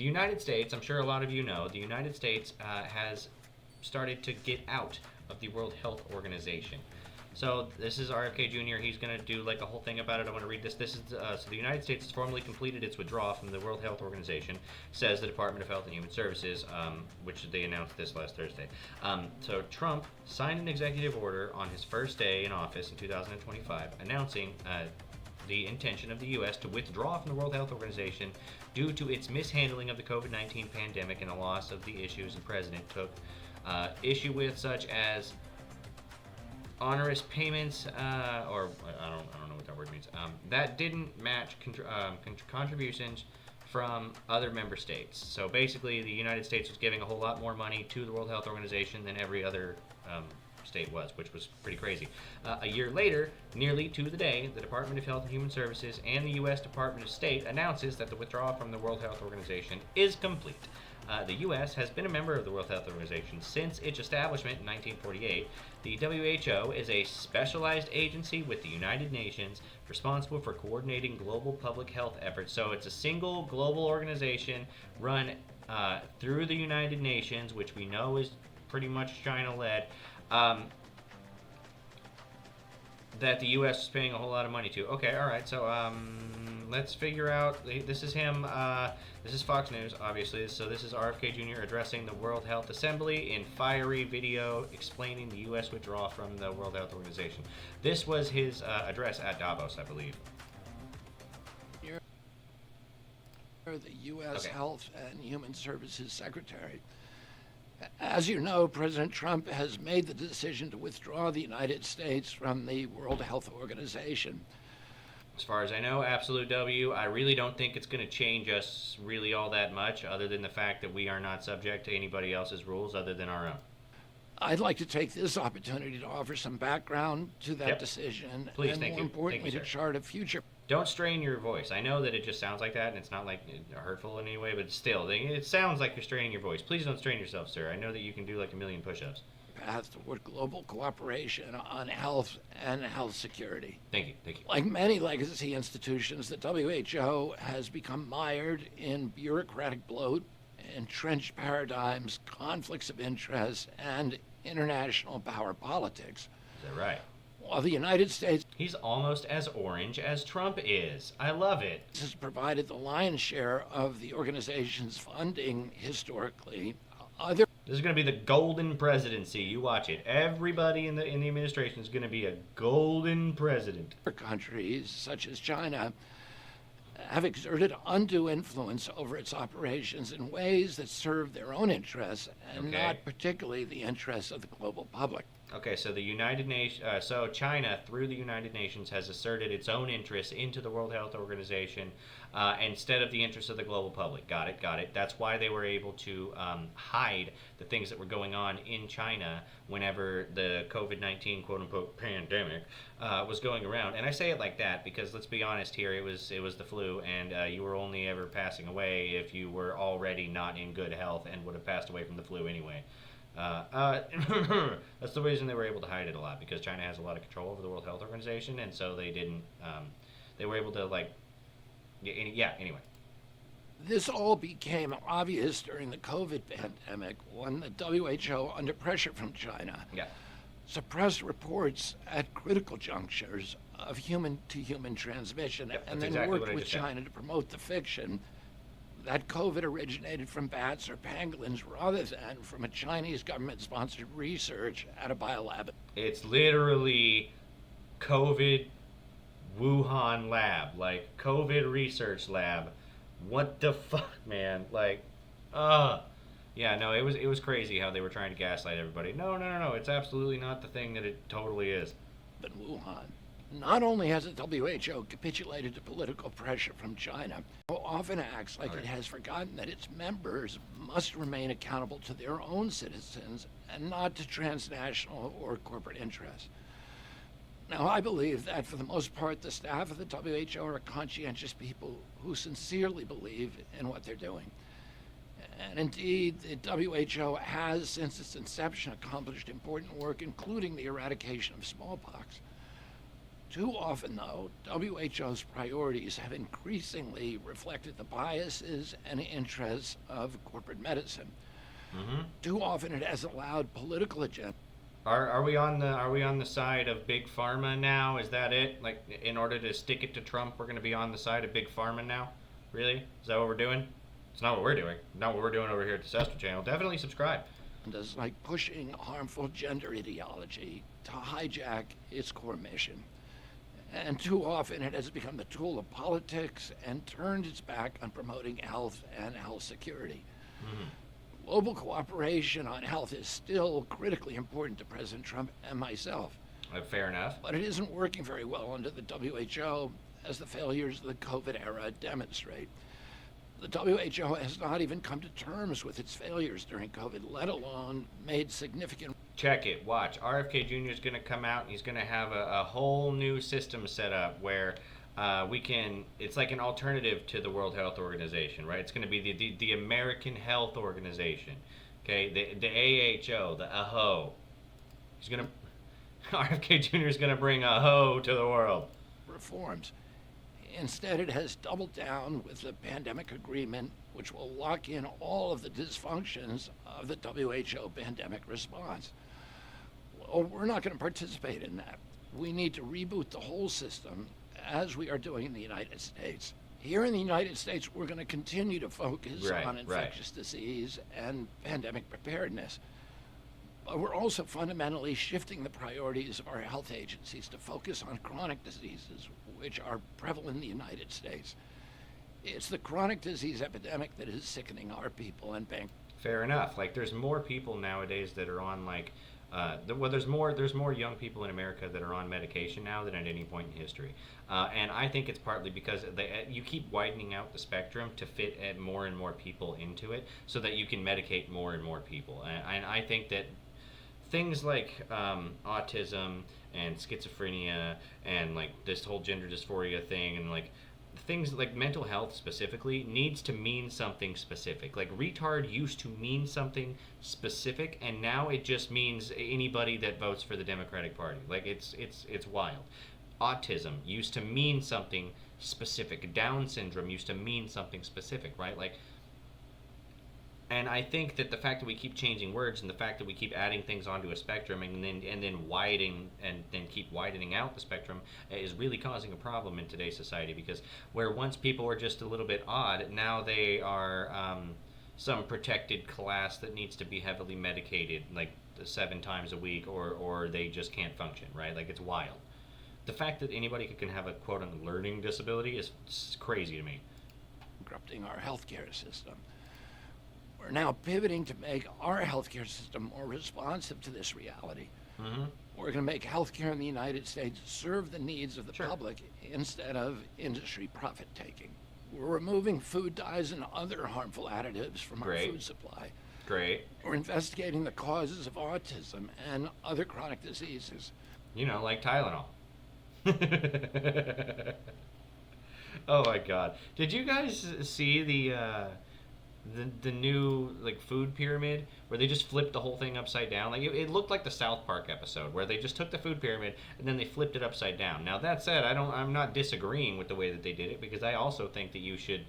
United States, I'm sure a lot of you know, the United States has started to get out of the World Health Organization. So this is RFK Jr. He's going to do like a whole thing about it. I want to read this. This is so the United States has formally completed its withdrawal from the World Health Organization, says the Department of Health and Human Services, which they announced this last Thursday. So Trump signed an executive order on his first day in office in 2025, announcing the intention of the U.S. to withdraw from the World Health Organization due to its mishandling of the COVID-19 pandemic and the loss of the issues the president took issue with, such as onerous payments, or I don't know what that word means, that didn't match contributions from other member states. So basically, the United States was giving a whole lot more money to the World Health Organization than every other state was, which was pretty crazy. A year later, nearly to the day, the Department of Health and Human Services and the U.S. Department of State announces that the withdrawal from the World Health Organization is complete. The U.S. has been a member of the World Health Organization since its establishment in 1948. The WHO is a specialized agency with the United Nations responsible for coordinating global public health efforts. So it's a single global organization run through the United Nations, which we know is pretty much China-led, that the U.S. is paying a whole lot of money to. Okay, all right, so let's figure out. This is him. This is Fox News, obviously. So this is RFK Jr. addressing the World Health Assembly in fiery video explaining the U.S. withdrawal from the World Health Organization. This was his address at Davos, I believe. You're the U.S. Okay. Health and Human Services Secretary. As you know, President Trump has made the decision to withdraw the United States from the World Health Organization. As far as I know, absolute W. I really don't think it's going to change us really all that much, other than the fact that we are not subject to anybody else's rules other than our own. I'd like to take this opportunity to offer some background to that decision, Please, and thank more you. importantly, Thank you, to sir. chart a future. Don't strain your voice. I know that it just sounds like that, and it's not like hurtful in any way, but still, it sounds like you're straining your voice. Please don't strain yourself, sir. I know that you can do like a million push-ups. Path toward global cooperation on health and health security. Thank you, thank you. Like many legacy institutions, the WHO has become mired in bureaucratic bloat, entrenched paradigms, conflicts of interest, and international power politics. Is that right? While the United States He's almost as orange as Trump is. I love it. has provided the lion's share of the organization's funding historically, other This is going to be the golden presidency. You watch it. Everybody in the administration is going to be a golden president. countries, such as China, have exerted undue influence over its operations in ways that serve their own interests and Okay. not particularly the interests of the global public. Okay, so the United Nations, so China through the United Nations has asserted its own interests into the World Health Organization instead of the interests of the global public. Got it, got it. That's why they were able to hide the things that were going on in China whenever the COVID-19 quote-unquote pandemic was going around. And I say it like that because let's be honest here, it was the flu, and you were only ever passing away if you were already not in good health and would have passed away from the flu anyway. That's the reason they were able to hide it a lot, because China has a lot of control over the World Health Organization, and so they didn't. They were able to anyway. This all became obvious during the COVID pandemic when the WHO, under pressure from China, Yeah. suppressed reports at critical junctures of human-to-human transmission, Yep, and that's then exactly worked what I with just said. China to promote the fiction that COVID originated from bats or pangolins rather than from a Chinese government-sponsored research at a biolab. It's literally COVID Wuhan lab, like COVID research lab. What the fuck, man? Like, yeah, no, it was crazy how they were trying to gaslight everybody. No, it's absolutely not the thing that it totally is. In Wuhan. Not only has the WHO capitulated to political pressure from China, it often acts like it has forgotten that its members must remain accountable to their own citizens and not to transnational or corporate interests. Now, I believe that for the most part, the staff of the WHO are conscientious people who sincerely believe in what they're doing. And indeed, the WHO has, since its inception, accomplished important work, including the eradication of smallpox. Too often, though, WHO's priorities have increasingly reflected the biases and interests of corporate medicine. Too often, it has allowed political agenda. Are we on the side of big pharma now? Is that it? Like, in order to stick it to Trump, we're going to be on the side of big pharma now? Really? Is that what we're doing? It's not what we're doing. Not what we're doing over here at the Cestro Channel. Definitely subscribe. Is like pushing harmful gender ideology to hijack its core mission. And too often it has become the tool of politics and turned its back on promoting health and health security. Global cooperation on health is still critically important to President Trump and myself. Fair enough. But it isn't working very well under the WHO, as the failures of the COVID era demonstrate. The WHO has not even come to terms with its failures during COVID, let alone made significant. Check it. Watch. RFK Jr. is going to come out and he's going to have a whole new system set up where it's like an alternative to the World Health Organization, right? It's going to be the American Health Organization, okay? The AHO, the AHO. RFK Jr. is going to bring AHO to the world. Reforms. Instead, it has doubled down with the pandemic agreement, which will lock in all of the dysfunctions of the WHO pandemic response. Well, we're not going to participate in that. We need to reboot the whole system, as we are doing in the United States. Here in the United States, we're going to continue to focus on infectious disease and pandemic preparedness. But we're also fundamentally shifting the priorities of our health agencies to focus on chronic diseases, which are prevalent in the United States. It's the chronic disease epidemic that is sickening our people and Fair enough. Like, there's more people nowadays that are on, like, there's more young people in America that are on medication now than at any point in history, and I think it's partly because you keep widening out the spectrum to fit more and more people into it, so that you can medicate more and more people. And I think that things like autism and schizophrenia and like this whole gender dysphoria thing and like things like mental health specifically needs to mean something specific. Like retard used to mean something specific, and now it just means anybody that votes for the Democratic Party. Like it's wild. Autism used to mean something specific. Down syndrome used to mean something specific, right? Like, and I think that the fact that we keep changing words and the fact that we keep adding things onto a spectrum and then widening and then keep widening out the spectrum is really causing a problem in today's society, because where once people were just a little bit odd, now they are some protected class that needs to be heavily medicated like 7 times a week, or they just can't function, right? Like, it's wild. The fact that anybody can have a quote-unquote learning disability is crazy to me. Corrupting our healthcare system. We're now pivoting to make our healthcare system more responsive to this reality. We're going to make healthcare in the United States serve the needs of the public instead of industry profit-taking. We're removing food dyes and other harmful additives from our food supply. Great. We're investigating the causes of autism and other chronic diseases. You know, like Tylenol. Oh my God! Did you guys see the new like food pyramid where they just flipped the whole thing upside down? Like it looked like the South Park episode where they just took the food pyramid and then they flipped it upside down. Now that said, I'm not disagreeing with the way that they did it, because I also think that you should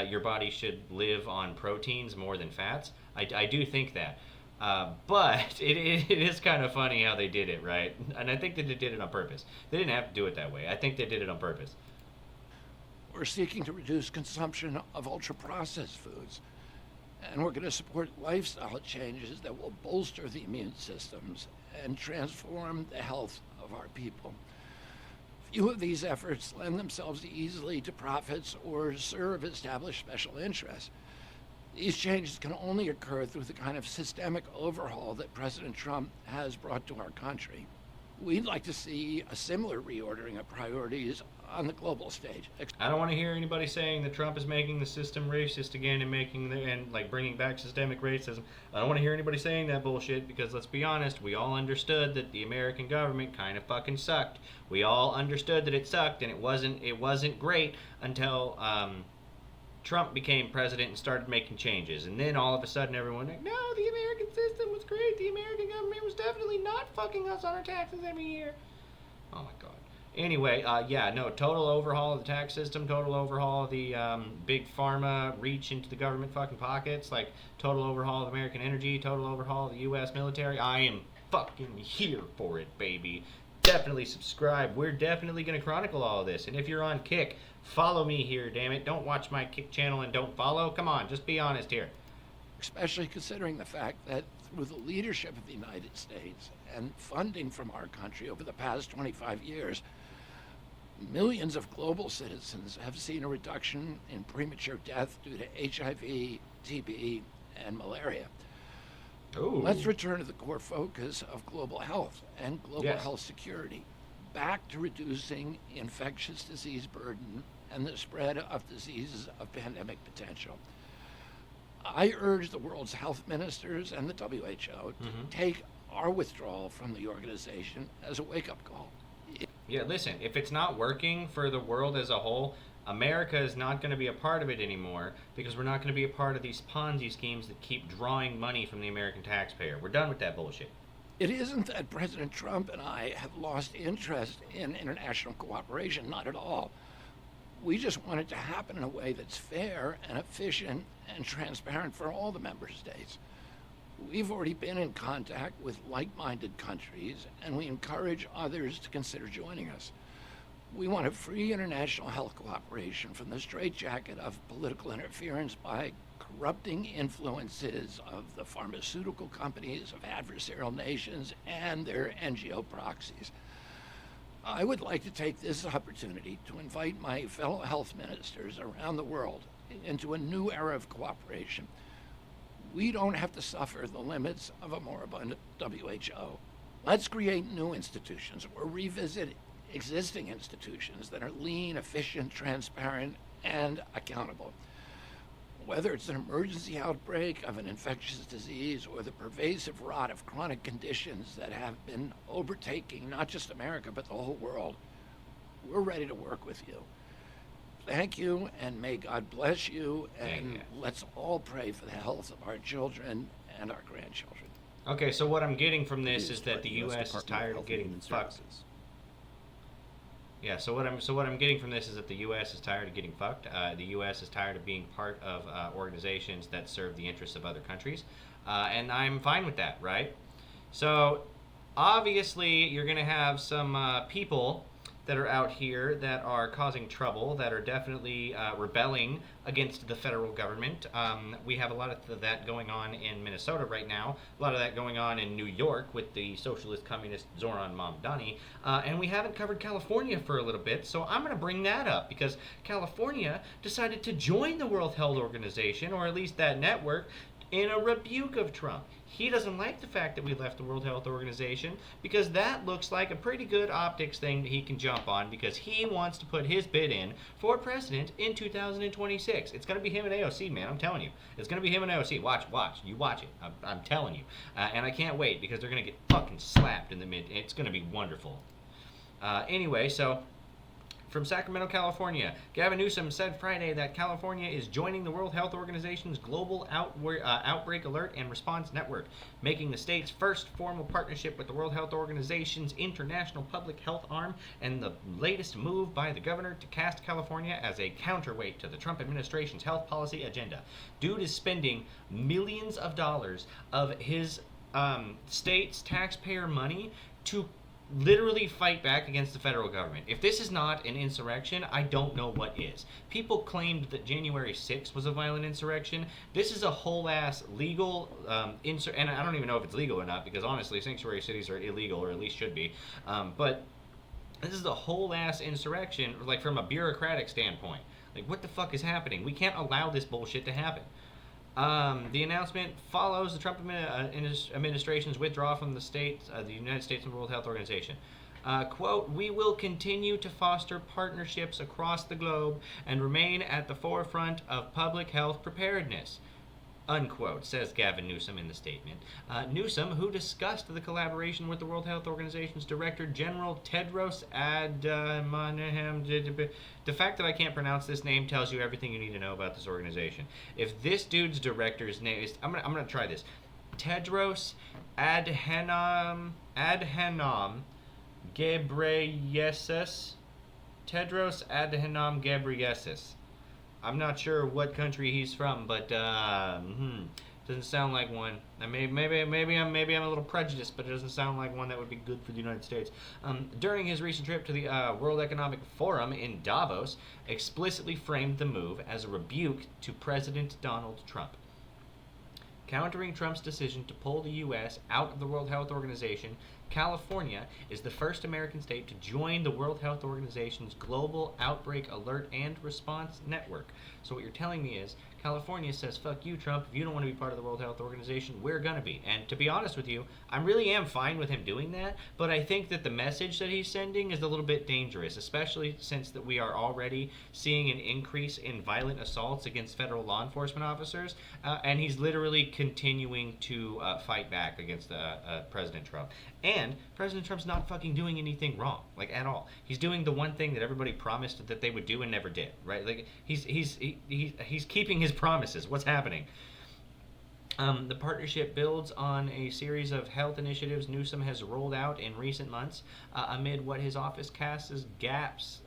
your body should live on proteins more than fats. I do think that. But it is kind of funny how they did it, right? And I think that they did it on purpose. They didn't have to do it that way. I think they did it on purpose. We're seeking to reduce consumption of ultra-processed foods, and we're going to support lifestyle changes that will bolster the immune systems and transform the health of our people. Few of these efforts lend themselves easily to profits or serve established special interests. These changes can only occur through the kind of systemic overhaul that President Trump has brought to our country. We'd like to see a similar reordering of priorities on the global stage. I don't want to hear anybody saying that Trump is making the system racist again and bringing back systemic racism. I don't want to hear anybody saying that bullshit, because let's be honest, we all understood that the American government kind of fucking sucked. We all understood that it sucked, and it wasn't great until Trump became president and started making changes. And then all of a sudden everyone like, no, the American system was great. The American government was definitely not fucking us on our taxes every year. Oh my God. Anyway, yeah, no, total overhaul of the tax system, total overhaul of the big pharma reach into the government fucking pockets, like total overhaul of American energy, total overhaul of the U.S. military. I am fucking here for it, baby. Definitely subscribe. We're definitely going to chronicle all of this. And if you're on Kick, follow me here, damn it. Don't watch my Kick channel and don't follow. Come on, just be honest here. Especially considering the fact that through the leadership of the United States and funding from our country over the past 25 years, millions of global citizens have seen a reduction in premature death due to HIV, TB, and malaria. Ooh. Let's return to the core focus of global health and global Yes. health security, back to reducing infectious disease burden and the spread of diseases of pandemic potential. I urge the world's health ministers and the WHO to take our withdrawal from the organization as a wake-up call. Yeah, listen, if it's not working for the world as a whole, America is not going to be a part of it anymore because we're not going to be a part of these Ponzi schemes that keep drawing money from the American taxpayer. We're done with that bullshit. It isn't that President Trump and I have lost interest in international cooperation, not at all. We just want it to happen in a way that's fair and efficient and transparent for all the member states. We've already been in contact with like-minded countries, and we encourage others to consider joining us. We want a free international health cooperation from the straitjacket of political interference by corrupting influences of the pharmaceutical companies, of adversarial nations, and their NGO proxies. I would like to take this opportunity to invite my fellow health ministers around the world into a new era of cooperation. We don't have to suffer the limits of a moribund WHO. Let's create new institutions or revisit existing institutions that are lean, efficient, transparent, and accountable. Whether it's an emergency outbreak of an infectious disease or the pervasive rot of chronic conditions that have been overtaking not just America but the whole world, we're ready to work with you. Thank you, and may God bless you, and let's all pray for the health of our children and our grandchildren. Okay, so what I'm getting from this is that the U.S. is tired of getting fucked. Yeah, so what I'm getting from this is that the U.S. is tired of getting fucked. The U.S. is tired of being part of organizations that serve the interests of other countries, and I'm fine with that, right? So, obviously, you're going to have some people that are out here that are causing trouble, that are definitely rebelling against the federal government. We have a lot of that going on in Minnesota right now, a lot of that going on in New York with the socialist communist Zoran Mamdani, and we haven't covered California for a little bit, so I'm going to bring that up because California decided to join the World Health Organization, or at least that network, in a rebuke of Trump. He doesn't like the fact that we left the World Health Organization because that looks like a pretty good optics thing that he can jump on because he wants to put his bid in for president in 2026. It's going to be him and AOC, man. I'm telling you. It's going to be him and AOC. Watch. You watch it. I'm telling you. And I can't wait because they're going to get fucking slapped in the mid. It's going to be wonderful. Anyway, so from Sacramento, California, Gavin Newsom said Friday that California is joining the World Health Organization's Global Outbreak Alert and Response Network, making the state's first formal partnership with the World Health Organization's International Public Health Arm, and the latest move by the governor to cast California as a counterweight to the Trump administration's health policy agenda. Dude is spending millions of dollars of his state's taxpayer money to literally fight back against the federal government. If this is not an insurrection, I don't know what is. People claimed that January 6th was a violent insurrection. This is a whole ass legal and I don't even know if it's legal or not because honestly sanctuary cities are illegal, or at least should be. But this is a whole ass insurrection, like from a bureaucratic standpoint. Like, what the fuck is happening? We can't allow this bullshit to happen. The announcement follows the Trump administration's withdrawal from the United States and World Health Organization. Quote, "We will continue to foster partnerships across the globe and remain at the forefront of public health preparedness," unquote, says Gavin Newsom in the statement. Newsom, who discussed the collaboration with the World Health Organization's Director General Tedros Adhanom, the fact that I can't pronounce this name tells you everything you need to know about this organization. If this dude's director's name is, I'm gonna try this, Tedros Adhanom Ghebreyesus. Tedros Adhanom Ghebreyesus. I'm not sure what country he's from, but doesn't sound like one. Maybe I'm a little prejudiced, but it doesn't sound like one that would be good for the United States. During his recent trip to the World Economic Forum in Davos, explicitly framed the move as a rebuke to President Donald Trump. Countering Trump's decision to pull the U.S. out of the World Health Organization, California is the first American state to join the World Health Organization's Global Outbreak Alert and Response Network. So what you're telling me is California says, fuck you, Trump. If you don't want to be part of the World Health Organization, we're going to be. And to be honest with you, I really am fine with him doing that, but I think that the message that he's sending is a little bit dangerous, especially since that we are already seeing an increase in violent assaults against federal law enforcement officers, and he's literally continuing to fight back against President Trump. And President Trump's not fucking doing anything wrong, like at all. He's doing the one thing that everybody promised that they would do and never did, right? Like he's keeping his promises. What's happening? The partnership builds on a series of health initiatives Newsom has rolled out in recent months amid what his office casts as gaps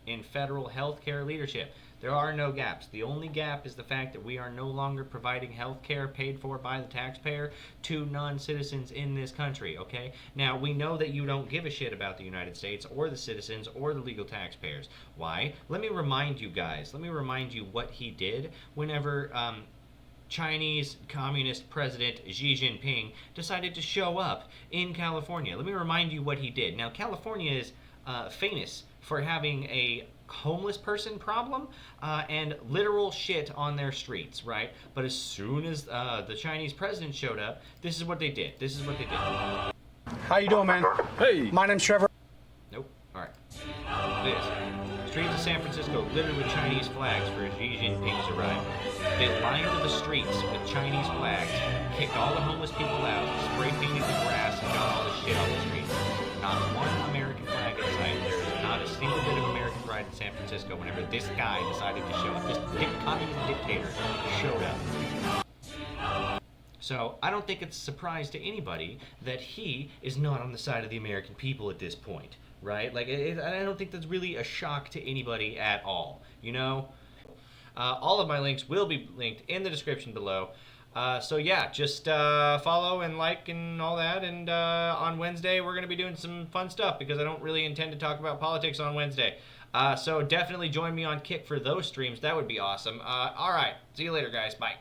in federal health care leadership. There are no gaps. The only gap is the fact that we are no longer providing health care paid for by the taxpayer to non-citizens in this country, okay? Now, we know that you don't give a shit about the United States or the citizens or the legal taxpayers. Why? Let me remind you guys. Let me remind you what he did whenever Chinese Communist President Xi Jinping decided to show up in California. Let me remind you what he did. Now, California is famous for having a homeless person problem and literal shit on their streets, right? But as soon as the Chinese president showed up, this is what they did. How you doing, man? Hey. My name's Trevor. Nope. All right. This. Streets of San Francisco littered with Chinese flags for Xi Jinping's arrival. They lined the streets with Chinese flags, kicked all the homeless people out, spray painted the grass, and got all the shit on the streets. Not one American flag in sight. There is not a single bit of American pride in San Francisco whenever this guy decided to show up. This communist dictator showed up. So I don't think it's a surprise to anybody that he is not on the side of the American people at this point, right? Like, I don't think that's really a shock to anybody at all, you know? All of my links will be linked in the description below. So yeah, just follow and like and all that, and on Wednesday we're going to be doing some fun stuff because I don't really intend to talk about politics on Wednesday. So definitely join me on Kick for those streams. That would be awesome. All right, see you later, guys. Bye.